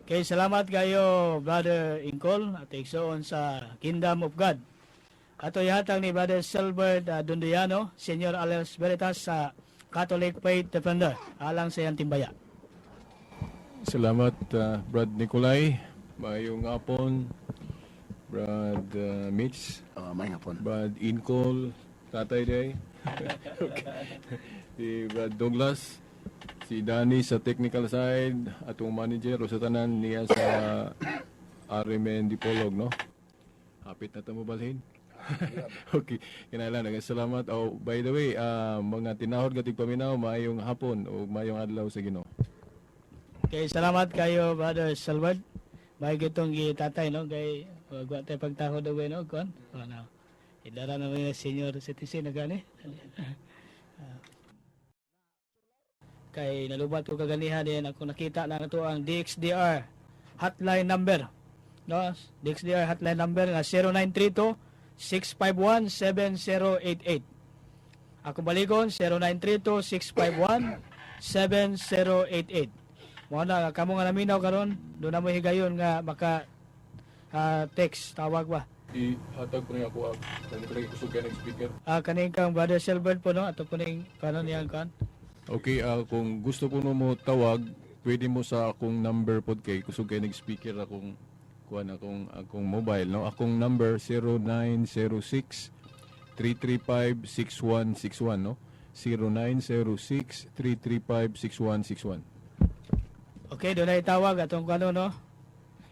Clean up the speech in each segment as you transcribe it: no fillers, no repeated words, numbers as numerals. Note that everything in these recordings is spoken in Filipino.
Kay salamat kayo Brother Ingkol at igsoon sa Kingdom of God. Ato ihatag ni Brother Silbert Dundiano, Senior Alias Veritas sa Catholic Faith Defender alang sa iyang timbaya. Salamat, Brad Nicolay. Mayong hapon, Brad Mitch. May hapon. Brad Incol, Tatay Day. Si Brad Douglas. Si Danny sa technical side. Atong manager, o sa tanan niya sa RMN Dipolog, no? Hapit na ito mo balhin. Okay, kinailan. Salamat. Oh, by the way, mga tinahod gatig paminaw, mayong hapon o mayong adlaw sa Ginoo. Kay salamat kayo Brother Silbert. May gitong gitatay no kay wag tay pagtahod daw no kon. Ano. Idara na mga senior citizen na gani. Kay nalubat ko kaganihan din ako nakita na ito ang DXDR hotline number. No? DXDR hotline number nga 0932 651-7088. Ako balikon 0932-651-7088. Mo na kamo nga naminaw karon, do na mo higayon nga maka text tawag ba. Ihatag po niya ako ang kusog kayo ng speaker. Kaning kang Brother Silbert po no ato po ning kanon yang kan. Okay, kung gusto po mo tawag, pwede mo sa akong number pod kay kusog kayo ng speaker akong akong mobile no. Akong number 0906 335-6161 no. 0906-335-6161. Okay, doon na itawag atong kano no.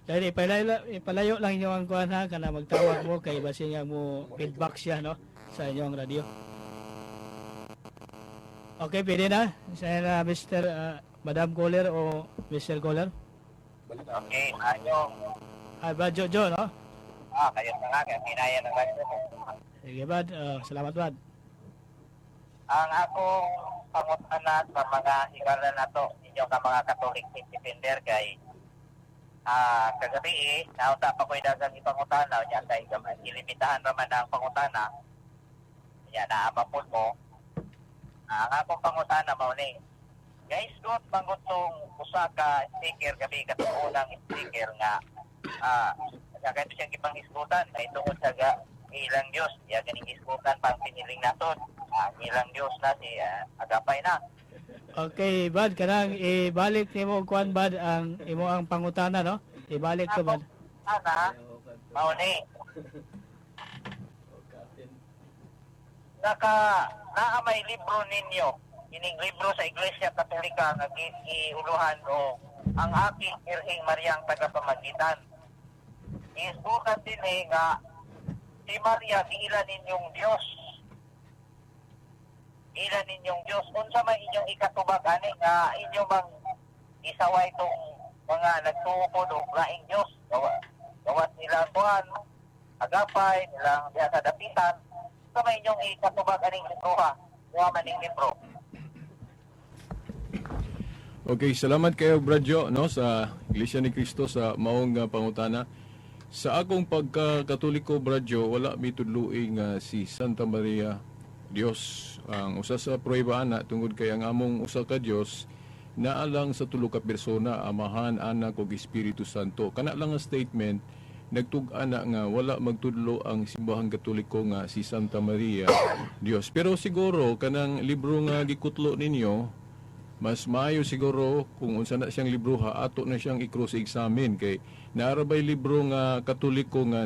Dahil ipalayo lang inyo ang kuhan ha, kana magtawag mo kay basi nga mo feedback siya no sa inyong radio. Okay, pwede na. Sa Mr. Madam Caller o Mr. Caller. Okay, ano? Brad Jojo no? Kayo na nga, kaya kinaya na lang. Sige Brad, salamat Brad. Ang akong pangutana sa mga higala na to, inyo ka mga Catholic Faith Defender kay kagabi naunta pa ko'y dagang ipangutana niya kay ilimitahan naman ang pangutana niya naamapon mo. Ang akong pangutana mo ni guys, good mangutong usa ka speaker gabi katong unang speaker nga kaya ito siyang ipang-iskutan may tungod sa ilang Diyos ya ganing iskutan pang piniling naton ilang Diyos na si agapay na. Okay, Bad, kanang ibalik nimo kuan Bad ang imo ang pangutana no? Ibalik ko Bad. Ana, mauni. Naa may libro ninyo, ining libro sa Iglesia Katolika nga giuluhan o ang aking Irhing Mariang tagapamagitan. Isbukan din nga si Maria ilan ninyong Diyos. Ilan ninyong Diyos. Unsa man inyong ikatubag ani nga inyo mang isaway itong mga nagtuupod o laing Diyos. Gawas nila kuhan, agapay, nilang diya sa dapitan. Unsa man inyong ikatubag aning libro ha? Kuha man ning libro. Okay, salamat kayo Bradjo no sa Iglesia ni Cristo sa maong pangutana. Sa akong pagka-Katoliko Bradjo, wala mitudluing si Santa Maria Dios. Ang usa sa prueba ana tungod kay ang among usa ka Dios naa lang sa tulo ka persona, Amahan, Anak ug Espiritu Santo. Kana lang nga statement nagtug-ana nga wala magtudlo ang simbahang Katoliko nga si Santa Maria Dios. Pero siguro kanang libro nga gikutlo ninyo mas maayo siguro kung unsa na siyang libro ha ato na siyang i-cross examine kay naarabay libro nga Katoliko nga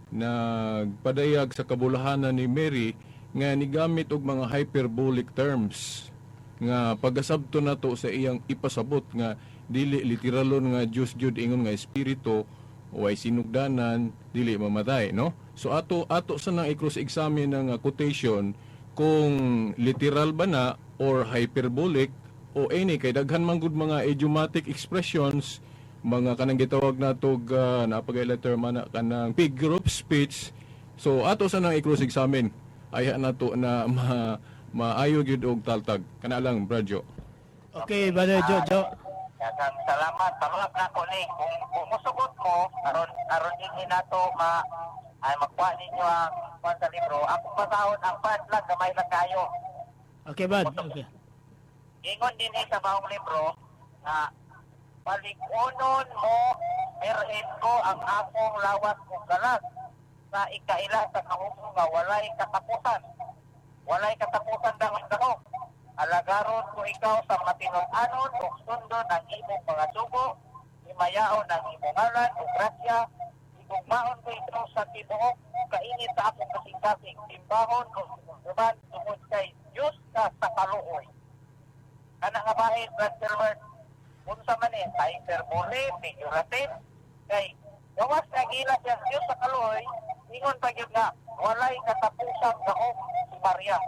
nagpadayag sa kabulahanan ni Mary nga nigamit og mga hyperbolic terms nga pagasabto nato sa iyang ipasabot nga dili literalon nga Dios jud ingon nga espiritu o ay sinugdanan dili mamatay no. So ato sa nang i-cross examine ng quotation kung literal ba na or hyperbolic o any kay daghan man gud mga idiomatic expressions, mga kanang gitawag natog napagayla term ana kanang figure of speech. So ato sa nang i-cross examine aya nato na maayo gyud og taltag kana lang Bradjo. Okay, Brother Jojo. Daghang salamat. Pangulap na ko ni kung musugot mo aron din nato magkuha ninyo ang sa libro. Ako pasahod ang padlag gamay lang kayo. Okay, Brad. Okay. Ingon din sa baong libro na paligunon mo, merhen ko ang akong lawas o galas sa ikaila sa kahumo nga walay katapusan. Walay katapusan dahon-dahon. Alagaron ko ikaw sa matinud-anon o sundon ang imong mga sugo, himayaon ang imong ngalan o grasya, igugmaon ko ikaw sa tibuok, kainit sa akong kasing-kasing, timbahon o suman tungod kay Diyos ka sa kaluoy. Kana nga bahin, Brad Silver, unsa man eh, hyperbole, figurative, kay gawas na gilas yung Diyos sa kaluoy, ingon pa yun nga, walay katapusang gaong si Maria.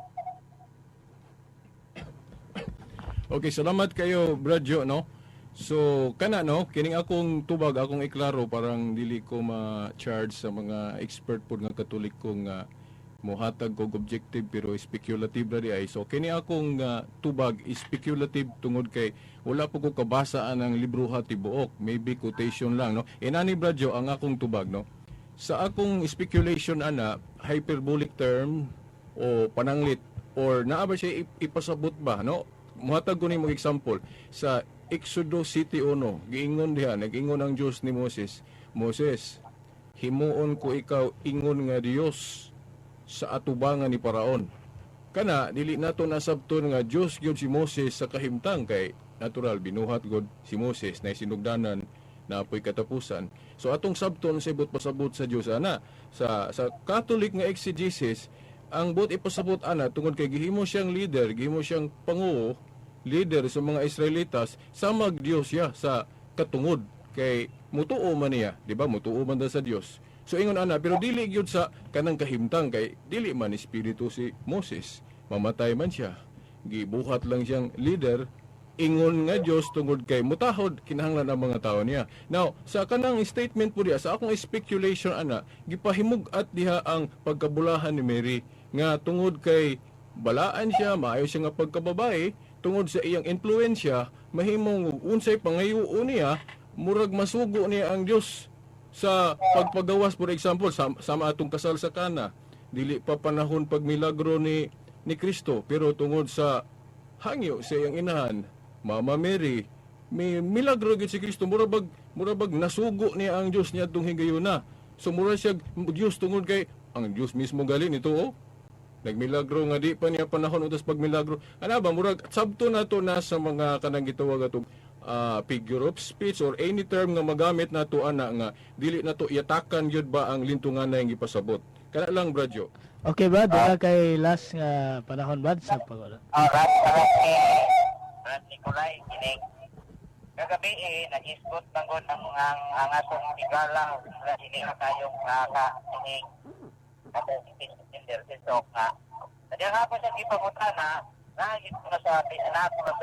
Okay, salamat kayo, Bradjo, no? So, kana, no? Kining akong tubag, akong iklaro, parang dili ko ma-charge sa mga expert po nga katolik kong mohatag kog objective pero speculative ra di ay. So, kini akong tubag is speculative tungod kay wala po ko kabasaan ang libruha tibuok. Maybe quotation lang, no? Inani, Bradjo, ang akong tubag, no? Sa akong speculation, ana, hyperbolic term o pananglit or naa ba siya ipasabot ba, no? Muhatag ko ni mo example sa Exodo City 1, giingon diha, nag-ingon ang Dios ni Moses, Moses, himuon ko ikaw ingon nga Dios sa atubangan ni Paraon. Kana dili nato nasabton nga Dios gyud si Moses sa kahimtang kay natural binuhat gud si Moses na sinugdanan na apoy katapusan. So atong sabton sa ibot pasabot sa Dios ana sa Catholic nga exegesis ang bot ipasabot ana tungod kay gihimo siyang leader, gihimo siyang panguo, leader sa mga Israelitas, samag Dios siya sa katungod kay mutuo man niya, di ba? Mutuo man sa Dios. So ingon ana, pero dili gyud sa kanang kahimtang kay dili man espiritu si Moses. Mamatay man siya. Gibuhat lang siyang leader, ingon nga Dios tungod kay mutahod kinahanglan ang mga tao niya. Now, sa kanang statement po diha, sa akong speculation ana, gipahimug-at diha ang pagkabulahan ni Mary nga tungod kay balaan siya, maayo siya nga pagkababae, tungod sa iyang influensya, mahimong unsay pangayoon niya, murag masugo niya ang Dios sa pagpagawas. For example, sama atong kasal sa Kana, dili pa panahon pagmilagro ni Kristo, pero tungod sa hangyo sa iyang inahan, Mama Mary, may milagro gid si Kristo, murabag nasugo niya ang Dios niya tung higayuna. So mura siya Dios tungod kay ang Dios mismo gali nito, oh. Nagmilagro nga di pa niya panahon utas pagmilagro. Ana ba murag sabto nato na sa mga kanang gitawag atong figure of speech or any term nga magamit nato ana nga dili nato yatakan gyud ba ang lintungan na yang ipasabot. Kana lang, Bradjo. Okay, Brad, kay last nga panahon, Brad, sa pag Brad Nicolay, kining kagabi nag-isgot tangon ang atong tigala sa hininga kayong kining katong so nga nadya nga po siya ipangutana nahigit ko na sa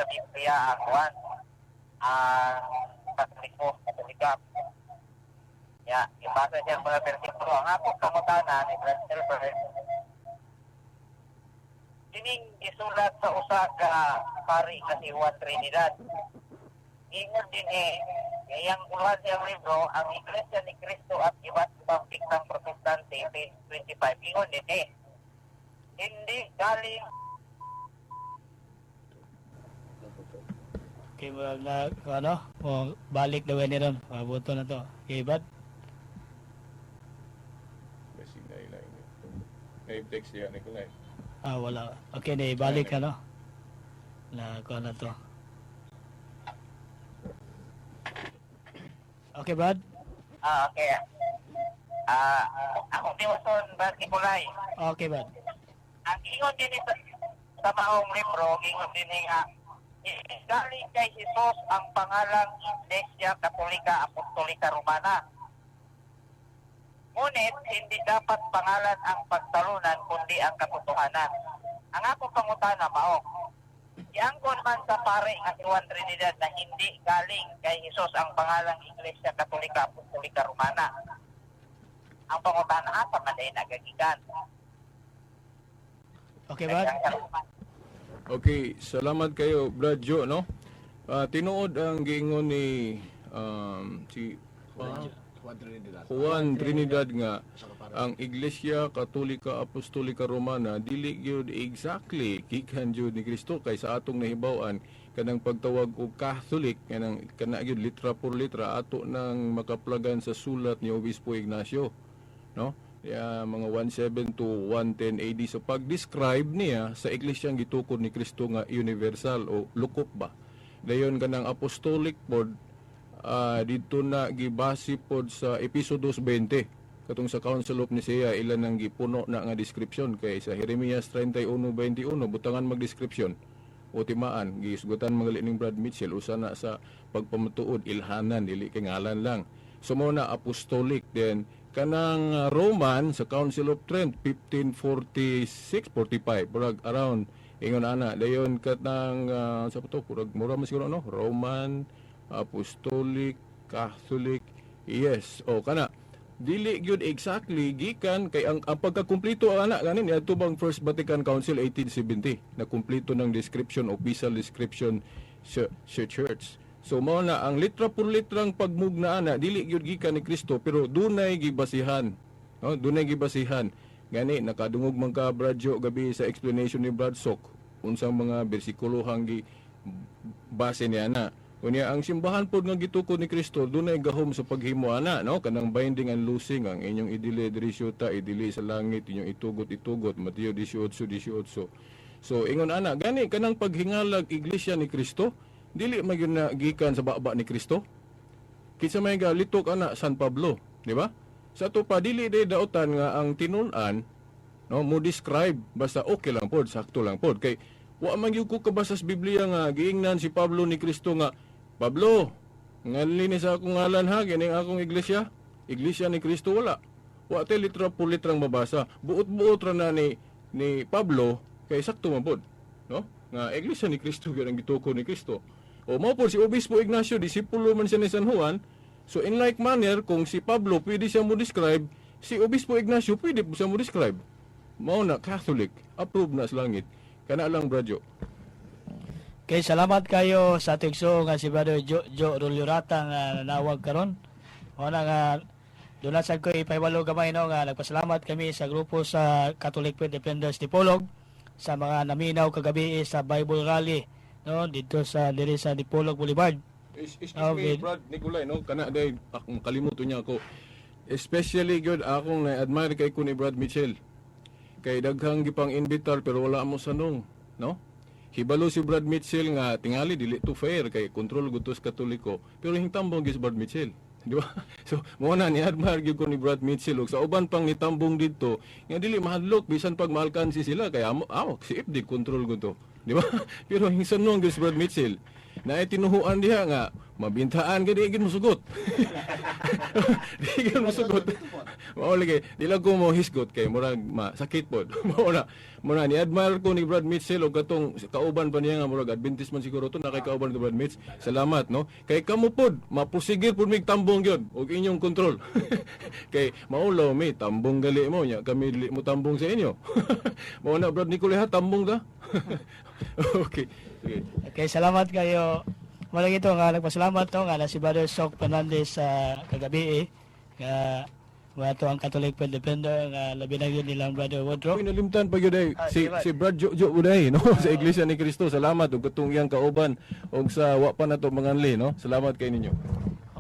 Biblia ang Juan Katolika ya, ipasa siya mga versikulo ang akong pangutana ni Brad Silver kining isulat sa usa ka pari na si Juan Trinidad. Ingon din ngayang ulan siyang libro, ang Iglesia ni Cristo at iba't ibang piktang protestante, page 25. Ingon din hindi galing. Okay, na ano, balik daw ni ron. Pabuto na to. Okay, Brad. Basi na ilang. May text diha Nicolay. Wala. Okay, na balik ka, no? Na ko na to. Okay, Brad? Okay. Ako tiwason, Brad Nicolay. Okay, Brad. Ang ingon din sa maong libro, ingon din nga, galing kay Jesus ang pangalang Iglesia Katolika Apostolika Romana. Ngunit, hindi dapat pangalan ang pagtalunan, kundi ang katotohanan. Ang ako pangutana, Maong, iangkon man sa pare nga si Juan Trinidad na hindi galing kay Jesus ang pangalang Iglesia Katolika Apostolika Romana. Ang pangutana, asa man din nagagigan? Okay, Brad? Okay, salamat kayo, Bradjo, no? Tinuod ang giingon ni si Juan Trinidad nga ang Iglesia Katolika Apostolika Romana dili gyud exactly gikan jud ni Kristo kay sa atong nahibaw-an kanang pagtawag og Catholic kana gyud litra por litra ato nang makaplagan sa sulat ni Obispo Ignacio, no? Mga 17 to 110 AD sa pag-describe niya sa iglesyang gitukod ni Kristo nga universal o lukop ba. Dayon kanang apostolic pod dito na gibase pod sa Episodos 20 katong sa Council of Nicaea ilan nang gipuno na nga description kay sa Jeremias 31:21 butangan magdescription o timaan giisgutan mga ning Brad Mitchell usa na sa pagpamatuod ilhanan dili kay ngalan lang. So mo na apostolic then kanang Roman sa Council of Trent 1546-45 purag around ingon ana dayon katang sa to purag mura man siguro no Roman apostolic Catholic yes o kana dili gyud exactly gikan kay ang pagkakumpleto ana ganin adto bang First Vatican Council 1870 na kumpleto ng description official description sa church. So mao na ang litra por litrang pagmugna ana dili gyud gikan ni Kristo pero dunay gibasihan. No, dunay gibasihan. Gani nakadungog man ka Bradjo gabi sa explanation ni Brad Sok unsang mga bersikulo hanggi base niya na. Kunya ang simbahan pod nga gitukod ni Kristo dunay gahom sa paghimo ana no kanang binding and loosing ang inyong idili diri syuta idili sa langit inyong itugot Mateo 18:18. So ingon ana gani kanang paghingalag iglesia ni Kristo dili magyud na gikan sa baba ni Kristo. Kinsa may galitok ana San Pablo, di ba? Sa to pa dili day daotan nga ang tinun-an no mo describe basta okay lang pod sakto lang pod kay wa man gyud ko kabasa sa Biblia nga giingnan si Pablo ni Kristo nga Pablo, ngalini sa akong ngalan ha, gining akong iglesia ni Kristo wala. Wa tay litra por litrang mabasa. Buot-buot ra na ni Pablo kay sakto man pod, no? Nga iglesia ni Kristo gyud ang gitukod ni Kristo. O mao pod si Obispo Ignacio, disipulo man siya ni San Juan. So in like manner kung si Pablo pwede siya mo describe, si Obispo Ignacio pwede po siya mo describe. Mao na Catholic, approved na sa langit. Kana lang Bradjo. Kay salamat kayo sa tigso nga si Brother Jo Ruliorata nga nanawag karon. O na nga doon sa ko ipahibalo gamay no nga nagpasalamat kami sa grupo sa Catholic Faith Defenders Dipolog sa mga naminaw kagabi sa Bible Rally no dito sa diri sa Dipolog Boulevard. Excuse me, Brad Nicolay, no? Kana day akong kalimutan niya ako. Especially good akong na-admire kay kun ni Brad Mitchell. Kay daghang gipang invitar pero wala mo sanong, no? Hibalo si Brad Mitchell nga tingali dili to fair kay control gutos Katoliko pero hingtambong gis Brad Mitchell. Di ba? So, mo na ni-admire gyud ko ni Brad Mitchell ug sa uban pang nitambong didto nga dili mahadlok bisan pag maalkansi sila kay amo si FD control gud to. Di ba? Pero hingsanong gis Brad Mitchell na tinuhuan diha nga mabintaan gid igid mosugot. Igid mosugot. Mao lagi dila ko mo hisgot kay murag sakit pod. Mao na ni admire ko ni Brad Mitchell og katong kauban pa niya nga murag Adventist man siguro to na kay kauban ni Brad Mitch. Salamat no. Kay kamo pod mapusigir pod mig tambong gyud og inyong kontrol. Kay maulo mi tambong gali mo nya kami dili mo tambong sa inyo. Mao na Brad Nicolay ha tambong ta. Okay. Sige. Okay, salamat kayo. Wala ito nga nagpasalamat to nga na si Brother Sok Fernandez sa kagabi nga mga to ang Catholic Faith Defender nga labi na yun nilang Brother Woodrow. Pinalimtan pa gyud si Brad Jo uday no sa Iglesia ni Cristo. Salamat ug katong iyang kauban og sa wa pa nato manganli no. Salamat kay ninyo.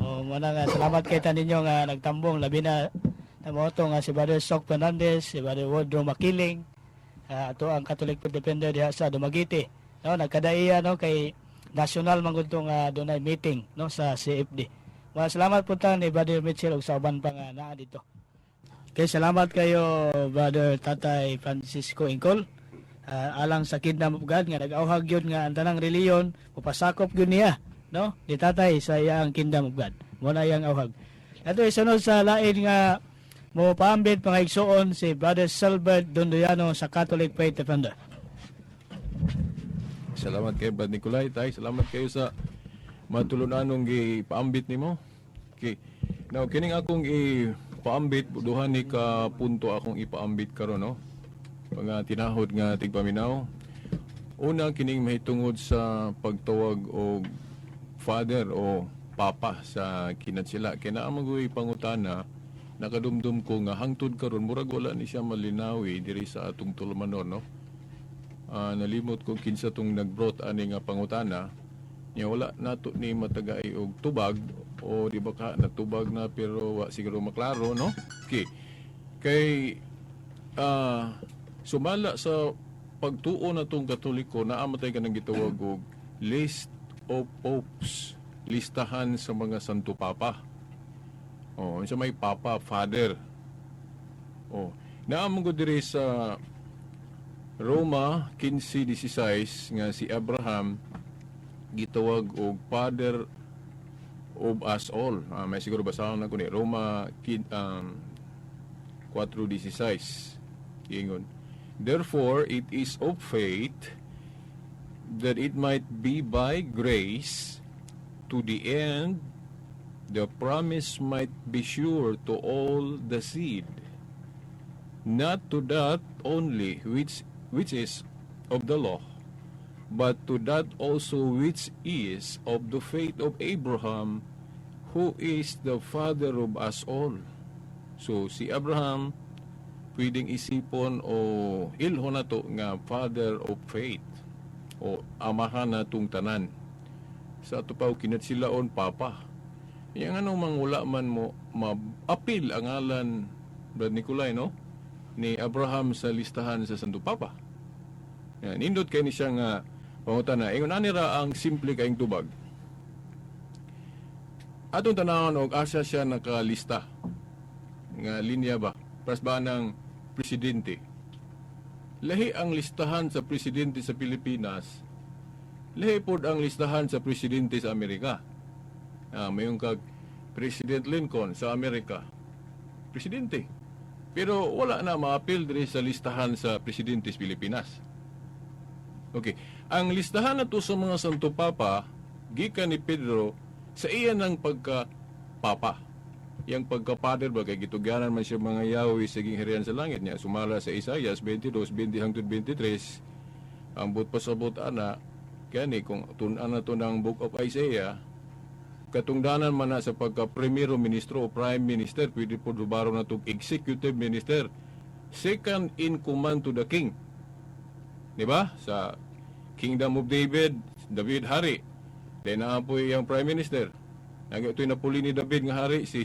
Muna nga salamat kay taninyo nga nagtambong labi na mo to nga si Brother Sok Fernandez, si Brother Woodrow Makiling. Ato ang Catholic Faith Defender diha sa Dumaguete. No, nagkadaiya no kay national man gud tong dunay meeting no sa CFD. Salamat po ta ni Brother Mitchell ug sa uban pa nga naa dito. Okay, salamat kayo Brother Tatay Francisco Ingkol. Alang sa Kingdom of God nga nag-auhag gyud nga ang tanang reliyon upasakop gyud niya no ni Tatay sa iyang Kingdom of God. Mo na iyang auhag. Ato isunod sa lain nga mo paambit mga igsoon si Brother Silbert Dondoyano sa Catholic Faith Defender. Salamat kay Brad Nicolay tay. Salamat kayo sa matulunanong gipaambit nimo. Okay. Now kining akong ipaambit duha ni ka punto akong ipaambit karon no. Mga tinahod nga tigpaminaw. Una kining mahitungod sa pagtawag og father o papa sa kinatsila. Kina magoy pangutana nakadumdum ko nga hangtod karon murag wala ni siya malinawi diri sa atong tulumanon no. Nalimot ko kinsa tong nagbrought ani nga pangutana Nya wala nato ni matagay og tubag o di ba ka natubag na pero wa siguro maklaro, no? Okay. Kay sumala sa pagtuo na tong Katoliko, naamatay ka nang gitawag og list of popes, listahan sa mga santo papa. Oh, sa may papa, father. Oh, naamong ko diri sa Roma 15:16 nga si Abraham gitawag og father of us all. May siguro basahon na ko ni Roma 4:16. Ingon, therefore it is of faith that it might be by grace, to the end the promise might be sure to all the seed, not to that only which is of the law, but to that also which is of the faith of Abraham, who is the father of us all. So si Abraham pwedeng isipon o ilhon na to nga father of faith o amahan na tong tanan. Sa ato pa kinatsilaon papa. Yang anong mangula man mo ma-appeal ang ngalan Brad Nicolay, no? Ni Abraham sa listahan sa Santo Papa. Yan, indot kay ni siya nga pangutana. Ingon anira ang simple kaing tubag. Atong tanawon og asa siya nakalista nga linya ba? Pras ba ng presidente? Lahi ang listahan sa presidente sa Pilipinas. Lahi pod ang listahan sa presidente sa Amerika. Mayroong kag President Lincoln sa Amerika. Presidente. Pero wala na ma-appeal diri sa listahan sa presidente sa Pilipinas. Okay. Ang listahan na to sa mga Santo Papa, gikan ni Pedro, sa iya ng pagka-papa. Yang pagka-father ba, kay gitugyanan man siya mga Yahweh sa gingharian sa langit niya. Sumala sa Isaias 22:20-23, ang but pasabot ana, kani kung tunan na to ng Book of Isaiah, katungdanan man na sa pagka-primero ministro o prime minister, pwede po dubaro na itong executive minister, second in command to the king. Diba? Sa Kingdom of David, David hari. Then naapoy yung prime minister. Ito'y napuli ni David nga hari, si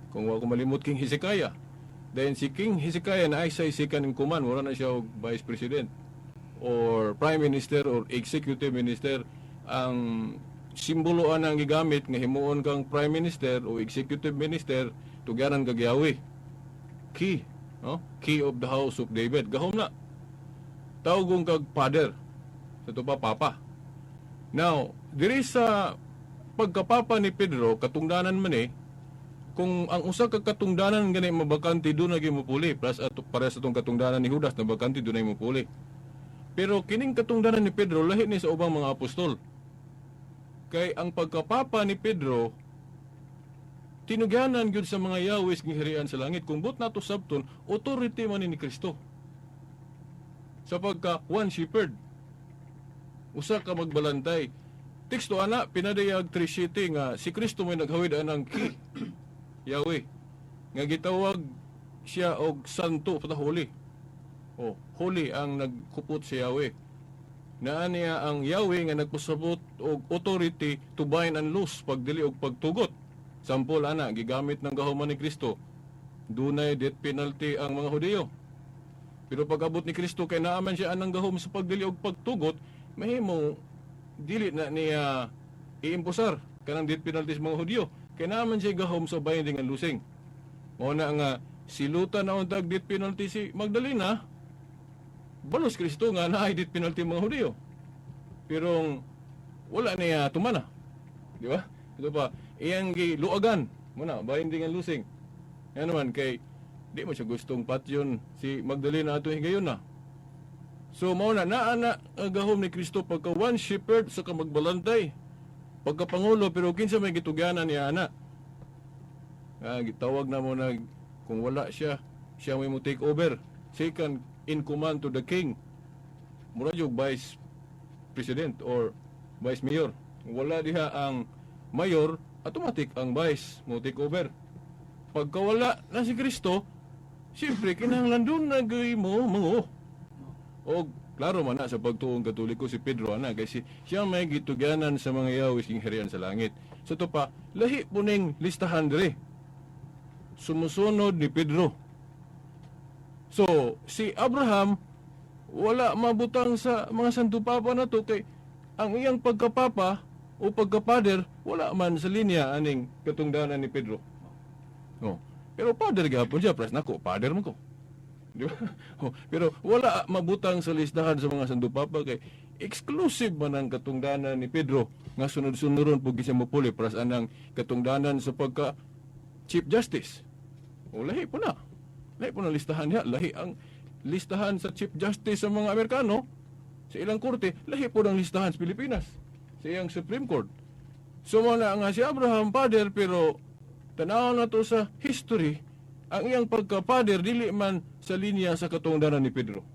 kung wala ko malimot, King Hezekiah. Then si King Hezekiah na ay second in command, wala na siya vice president or prime minister or executive minister. Ang simboloan ang gigamit nga himuon kang prime minister o executive minister tugyanan kag Yahweh. Key, no? Key of the house of David. Gahom na. Tawagong kag father. Sa to pa papa. Now, diri sa pagkapapa ni Pedro, katungdanan man kung ang usa ka katungdanan gani mabakante doon lagi mapuli, plus at para sa tong katungdanan ni Judas na bakante doon ay mapuli. Pero kining katungdanan ni Pedro lahi ni sa ubang mga apostol. Kay ang pagkapapa ni Pedro tinugyanan gyud sa mga Yahweh nga hirian sa langit. Kung but nato sabton, authority man ni Kristo. Sa pagka one shepherd, usa ka magbalantay. Teksto ana pinadayag 3:7 nga si Kristo may naghawid anang ki Yahweh nga gitawag siya og santo pata holy. Oh, holy ang nagkupot si Yahweh. Naa niya ang Yahweh nga nagpasabot og authority to bind and loose, pagdili og pagtugot. Sampol ana gigamit ng gahuman ni Kristo. Dunay death penalty ang mga Hudiyo. Pero pag-abot ni Kristo kay naa man siya anang gahom sa pagdili og pagtugot, mahimo dili na niya iimposar kanang death penalty sa mga Hudiyo. Kay naa man siya gahom sa binding and loosing. Mao na nga silutan na untag death penalty si Magdalena. Balos Kristo nga naay death penalty mga Hudiyo. Pero wala niya tumana. Di ba? Ito pa, iyang giluagan muna, binding and loosing. Yan naman kay di mo siya gustong patyon si Magdalena ato higayon na. So mao na gahom ni Kristo pagka one shepherd sa kamagbalantay. Pagka pangulo pero kinsa may gitugyanan niya ana. Gitawag na mo na kung wala siya may mo take over. Second in command to the king. Mura yung vice president or vice mayor. Wala diha ang mayor, automatic ang vice mo take over. Pagka wala na si Kristo, siyempre kinahanglan doon nagay mo mango. O Klaro man na sa pagtuong Katoliko si Pedro ana kay siya may gitugyanan sa mga yawis king harian sa langit. So to pa lahi po ning listahan dire. Sumusunod ni Pedro. So si Abraham wala mabutang sa mga santo papa na to kay ang iyang pagkapapa o pagkapader wala man sa linya aning katungdanan ni Pedro. Oh, pero pader gapon siya, pres nako, pader man ko. Di ba? Oh, pero wala mabutang sa listahan sa mga santo papa kay exclusive man ang katungdanan ni Pedro nga sunod-sunuron pug siya mopuli pras anang katungdanan sa pagka Chief Justice. O lahi po na. Lahi po na listahan niya. Lahi ang listahan sa Chief Justice sa mga Amerikano sa ilang korte, lahi po ng listahan sa Pilipinas sa iyang Supreme Court. So na nga si Abraham pader pero tanaw na to sa history ang iyang pagkapader dili man sa linya sa katungdanan ni Pedro.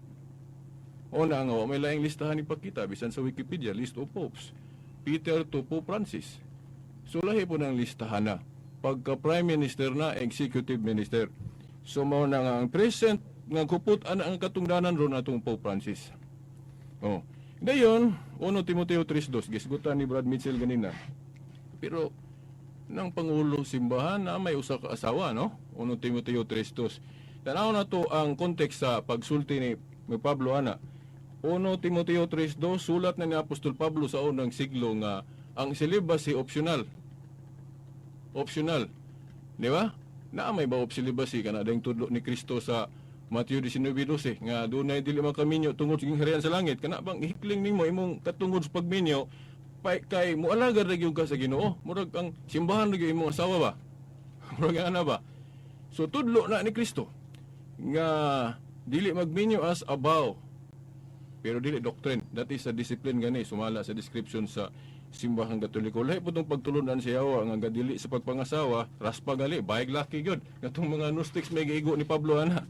O na nga, may laing listahan ni pakita bisan sa Wikipedia, list of popes. Peter to Pope Francis. So lahi po ng listahan na. Pagka Prime Minister na, Executive Minister. So mao na nga ang present nga kupot ana ang katungdanan ron atong Pope Francis. Oh. Dayon, 1 Timoteo 3:2, gisgutan ni Brad Mitchell ganina. Pero ng Pangulo Simbahan na may usa ka asawa, no? 1 Timoteo 3:2. Tanaw na to ang kontekst sa pagsulti ni Pablo ana. 1 Timoteo 3:2 sulat na ni Apostol Pablo sa unang siglo nga ang celibacy optional. Optional. Di ba? Na may ba celibacy kana dayong tudlo ni Kristo sa Mateo 19:12 nga dunay dili makaminyo tungod sa harian sa langit kana bang ihikling nimo imong katungod sa pagminyo kay mualaga ra gyud ka sa Ginoo murag ang simbahan ra gyud imong asawa ba murag ana ba so tudlo na ni Kristo nga dili magminyo as a vow pero dili doctrine that is a discipline gani sumala sa description sa simbahang Katoliko lahi po tong pagtulunan sa yawa nga dili sa pagpangasawa raspa gali bayag laki gyud katong mga gnostics may giigo ni Pablo ana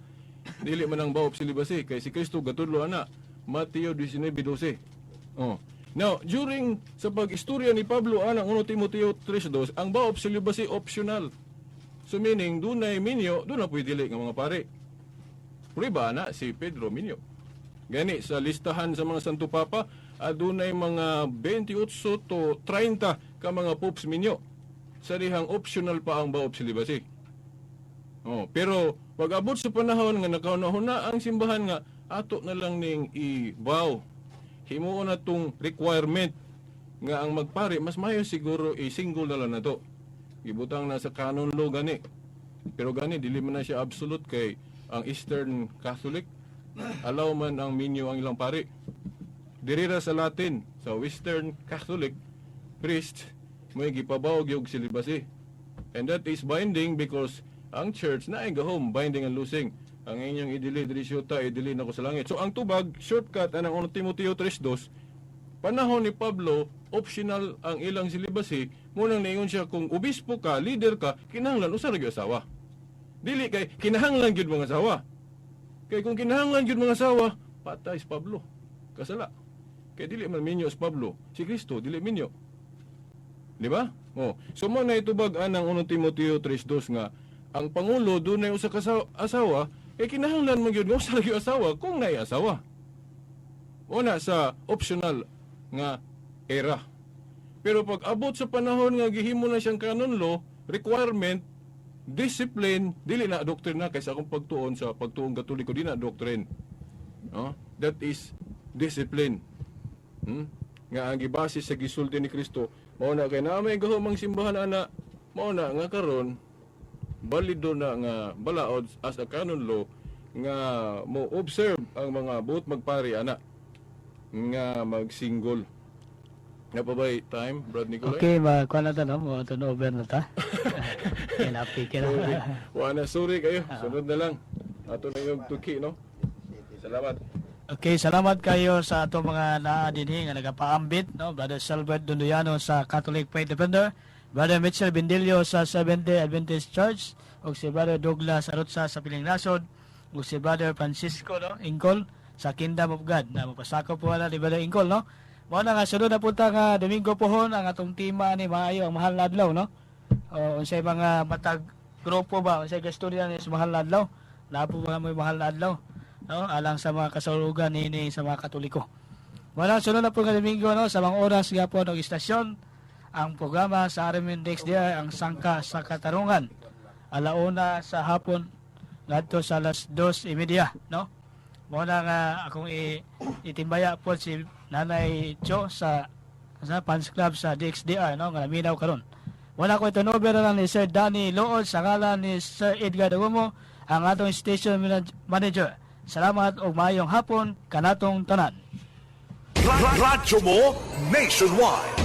dili man ang bawop silibasi kay si Kristo gatudlo ana Mateo 19:12. Oh. Now, during sa pag-istorya ni Pablo ana 1 Timoteo 3:2, ang bawop silibasi optional. So meaning dunay minyo, doon na pwede dili nga mga pare. Prueba na si Pedro minyo. Gani sa listahan sa mga santo papa, adunay mga 28 to 30 ka mga popes minyo. Sa dihang optional pa ang bawop silibasi. Oh, pero pag abot sa panahon nga nakaunahon na ang simbahan nga ato na lang ning i-vow. Himuon na tong requirement nga ang magpare mas mayo siguro i-single na lang na to. Ibutang na sa canon law gani. Pero gani dili man na siya absolute kay ang Eastern Catholic allow man ang minyo ang ilang pare. Dirira sa Latin sa Western Catholic priest may gipabaw gyud celibacy. And that is binding because ang church na ay gahom, binding and loosing. Ang inyong idili, dili syuta, idili na ko sa langit. So ang tubag, shortcut, anang 1 Timoteo 3:2, panahon ni Pablo, optional ang ilang silibasi, munang naingon siya, kung obispo ka, leader ka, kinahanglan, usa ra gyud asawa. Dili kay, kinahanglan gyud mga asawa. Kay kung kinahanglan gyud mga asawa, patay si Pablo. Kasala. Kay dili man minyo si Pablo. Si Kristo, dili minyo. Di ba? Oh. So mo na itubag anang 1 Timoteo 3:2 nga, ang Pangulo doon ay usa ka asawa, kinahanglan man gyud nga usa gyud asawa kung naay asawa. Una sa optional nga era. Pero pag abot sa panahon nga gihimo na siyang canon law, requirement, discipline, dili na doktrina kaysa akong pagtuon sa pagtuong Katoliko, di na doctrine. No? That is discipline. Nga ang gibase sa gisulti ni Kristo, mao na kay na may gahomang simbahan ana, mao na nga karon balido na nga balaod as a canon law nga mo observe ang mga buot magpari ana nga mag-single. Nga pa ba time, Brad Nicolay? Okay, kuha na to, no? Mo turn over na ta. Kinapi ka Sorry. na. Wala, sorry kayo. Sunod na lang. Ato na yung tuki, no? Salamat. Okay, salamat kayo sa ato mga naadini nga nagapaambit, no? Brother Salbert Dunduyano sa Catholic Faith Defender, Brother Mitchell Bindilio sa Seventh-day Adventist Church, ug si Brother Douglas Arutza sa Piling Nasod, ug si Brother Francisco, no? Ingkol sa Kingdom of God. Na mapasako po wala ni Brother Ingkol, no? Mao na nga sunod na punta nga Domingo pohon ang atong tema ni maayo ang mahal na adlaw, no? O unsay mga matag grupo ba unsay gastorya ni sa mahal na adlaw? Lapo ba may mahal na adlaw? no, alang sa mga kasalugan ni sa mga Katoliko. Wala sunod na po nga Domingo, no, sa mga oras nga po ng istasyon ang programa sa RMN DXDI ang Sangka sa Katarungan. Alauna sa hapon ngadto sa alas 2:30, no. Muna nga akong itimbaya po si Nanay Cho sa fans club sa DXDI, no, nga naminaw karon. Wala ko ito numero lang ni Sir Danny Lood sa ngalan ni Sir Edgar Dagumo, ang atong station manager. Salamat og maayong hapon kanatong tanan. Radyo mo nationwide.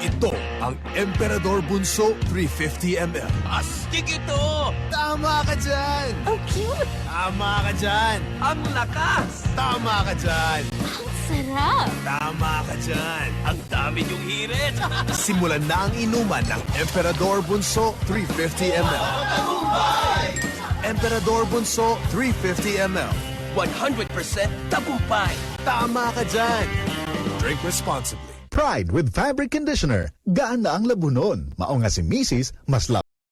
Ito ang Emperador Bunso 350ml. Astig ito! Tama ka dyan! Ang cute! Tama ka dyan! Ang lakas! Tama ka dyan! Ang sarap! Tama ka dyan! Ang dami niyong hirit! Simulan na ang inuman ng Emperador Bunso 350ml. Emperador Bunso 350ml. 100% tagumpay! Tama ka dyan! Drink responsibly. Pride with fabric conditioner. Gaan na ang labunon. Mao nga si Mrs. mas